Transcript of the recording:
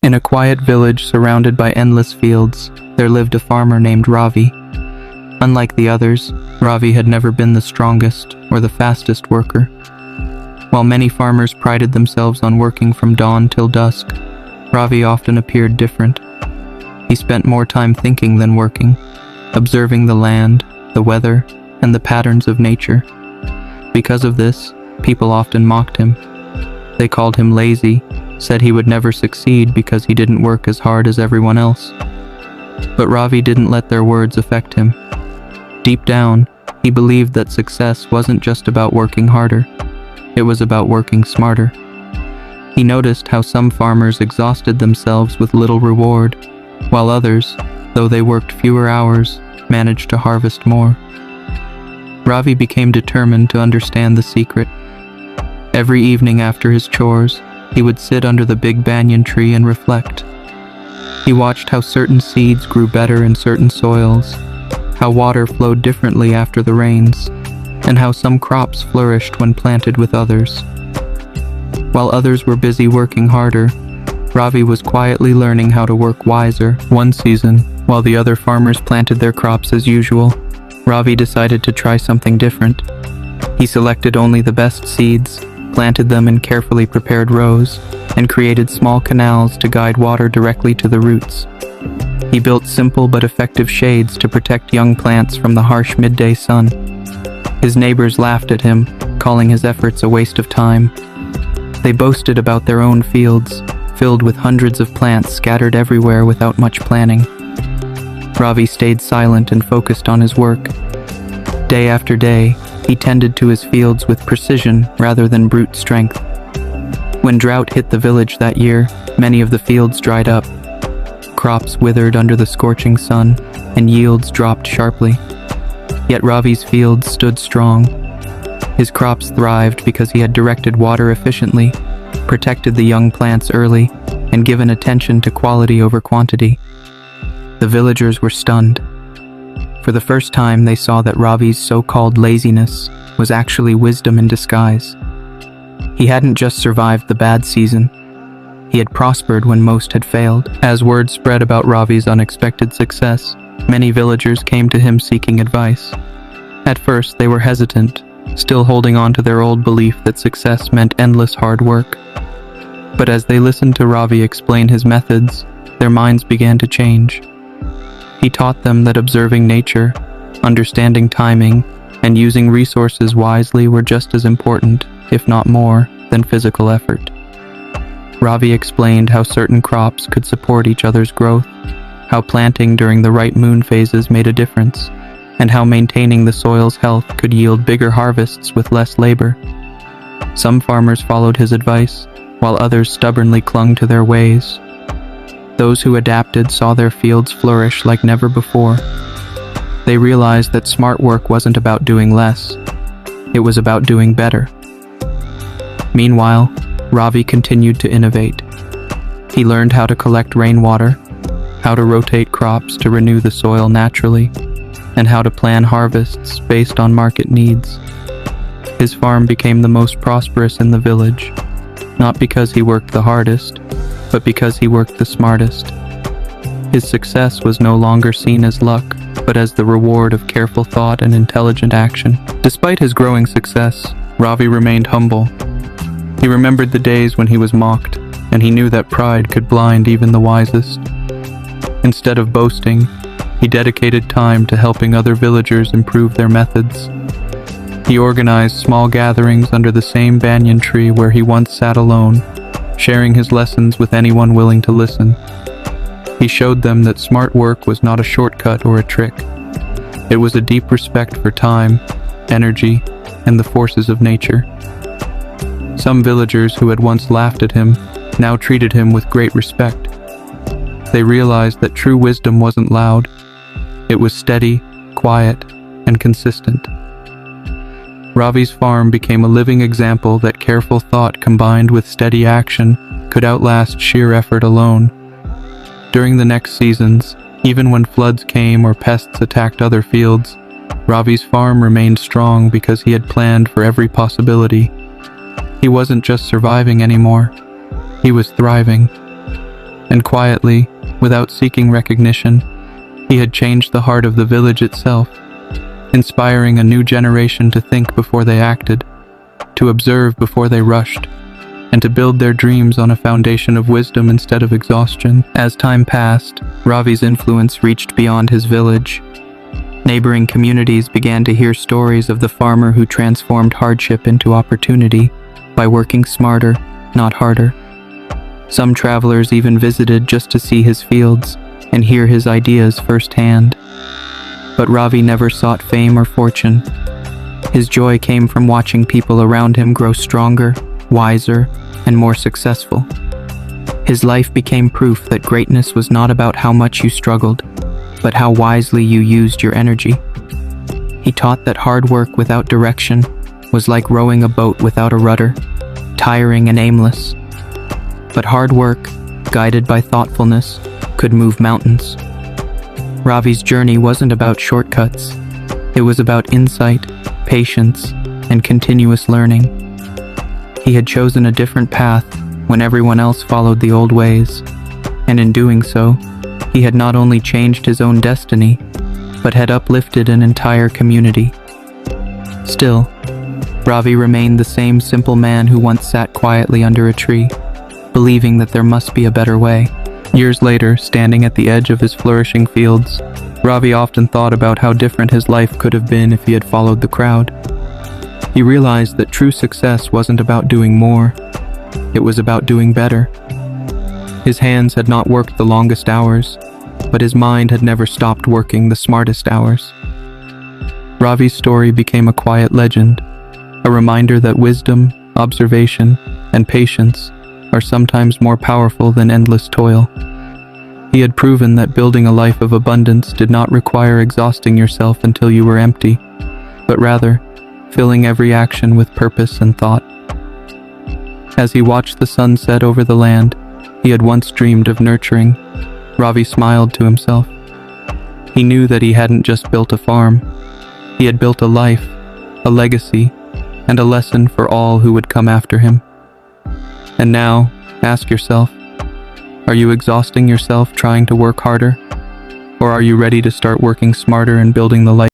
In a quiet village surrounded by endless fields, there lived a farmer named Ravi. Unlike the others, Ravi had never been the strongest or the fastest worker. While many farmers prided themselves on working from dawn till dusk, Ravi often appeared different. He spent more time thinking than working, observing the land, the weather, and the patterns of nature. Because of this, people often mocked him. They called him lazy, said he would never succeed because he didn't work as hard as everyone else. But Ravi didn't let their words affect him. Deep down, he believed that success wasn't just about working harder, it was about working smarter. He noticed how some farmers exhausted themselves with little reward, while others, though they worked fewer hours, managed to harvest more. Ravi became determined to understand the secret. Every evening after his chores, he would sit under the big banyan tree and reflect. He watched how certain seeds grew better in certain soils, how water flowed differently after the rains, and how some crops flourished when planted with others. While others were busy working harder, Ravi was quietly learning how to work wiser. One season, while the other farmers planted their crops as usual, Ravi decided to try something different. He selected only the best seeds, planted them in carefully prepared rows, and created small canals to guide water directly to the roots. He built simple but effective shades to protect young plants from the harsh midday sun. His neighbors laughed at him, calling his efforts a waste of time. They boasted about their own fields, filled with hundreds of plants scattered everywhere without much planning. Ravi stayed silent and focused on his work. Day after day, he tended to his fields with precision rather than brute strength. When drought hit the village that year, many of the fields dried up. Crops withered under the scorching sun, and yields dropped sharply. Yet Ravi's fields stood strong. His crops thrived because he had directed water efficiently, protected the young plants early, and given attention to quality over quantity. The villagers were stunned. For the first time, they saw that Ravi's so-called laziness was actually wisdom in disguise. He hadn't just survived the bad season. He had prospered when most had failed. As word spread about Ravi's unexpected success, many villagers came to him seeking advice. At first, they were hesitant, still holding on to their old belief that success meant endless hard work. But as they listened to Ravi explain his methods, their minds began to change. He taught them that observing nature, understanding timing, and using resources wisely were just as important, if not more, than physical effort. Ravi explained how certain crops could support each other's growth, how planting during the right moon phases made a difference, and how maintaining the soil's health could yield bigger harvests with less labor. Some farmers followed his advice, while others stubbornly clung to their ways. Those who adapted saw their fields flourish like never before. They realized that smart work wasn't about doing less, it was about doing better. Meanwhile, Ravi continued to innovate. He learned how to collect rainwater, how to rotate crops to renew the soil naturally, and how to plan harvests based on market needs. His farm became the most prosperous in the village, not because he worked the hardest, but because he worked the smartest. His success was no longer seen as luck, but as the reward of careful thought and intelligent action. Despite his growing success, Ravi remained humble. He remembered the days when he was mocked, and he knew that pride could blind even the wisest. Instead of boasting, he dedicated time to helping other villagers improve their methods. He organized small gatherings under the same banyan tree where he once sat alone, sharing his lessons with anyone willing to listen. He showed them that smart work was not a shortcut or a trick. It was a deep respect for time, energy, and the forces of nature. Some villagers who had once laughed at him now treated him with great respect. They realized that true wisdom wasn't loud. It was steady, quiet, and consistent. Ravi's farm became a living example that careful thought combined with steady action could outlast sheer effort alone. During the next seasons, even when floods came or pests attacked other fields, Ravi's farm remained strong because he had planned for every possibility. He wasn't just surviving anymore, he was thriving. And quietly, without seeking recognition, he had changed the heart of the village itself, inspiring a new generation to think before they acted, to observe before they rushed, and to build their dreams on a foundation of wisdom instead of exhaustion. As time passed, Ravi's influence reached beyond his village. Neighboring communities began to hear stories of the farmer who transformed hardship into opportunity by working smarter, not harder. Some travelers even visited just to see his fields and hear his ideas firsthand. But Ravi never sought fame or fortune. His joy came from watching people around him grow stronger, wiser, and more successful. His life became proof that greatness was not about how much you struggled, but how wisely you used your energy. He taught that hard work without direction was like rowing a boat without a rudder, tiring and aimless. But hard work, guided by thoughtfulness, could move mountains. Ravi's journey wasn't about shortcuts. It was about insight, patience, and continuous learning. He had chosen a different path when everyone else followed the old ways, and in doing so, he had not only changed his own destiny, but had uplifted an entire community. Still, Ravi remained the same simple man who once sat quietly under a tree, believing that there must be a better way. Years later, standing at the edge of his flourishing fields, Ravi often thought about how different his life could have been if he had followed the crowd. He realized that true success wasn't about doing more, it was about doing better. His hands had not worked the longest hours, but his mind had never stopped working the smartest hours. Ravi's story became a quiet legend, a reminder that wisdom, observation, and patience are sometimes more powerful than endless toil. He had proven that building a life of abundance did not require exhausting yourself until you were empty, but rather, filling every action with purpose and thought. As he watched the sun set over the land he had once dreamed of nurturing, Ravi smiled to himself. He knew that he hadn't just built a farm. He had built a life, a legacy, and a lesson for all who would come after him. And now, ask yourself, are you exhausting yourself trying to work harder? Or are you ready to start working smarter and building the life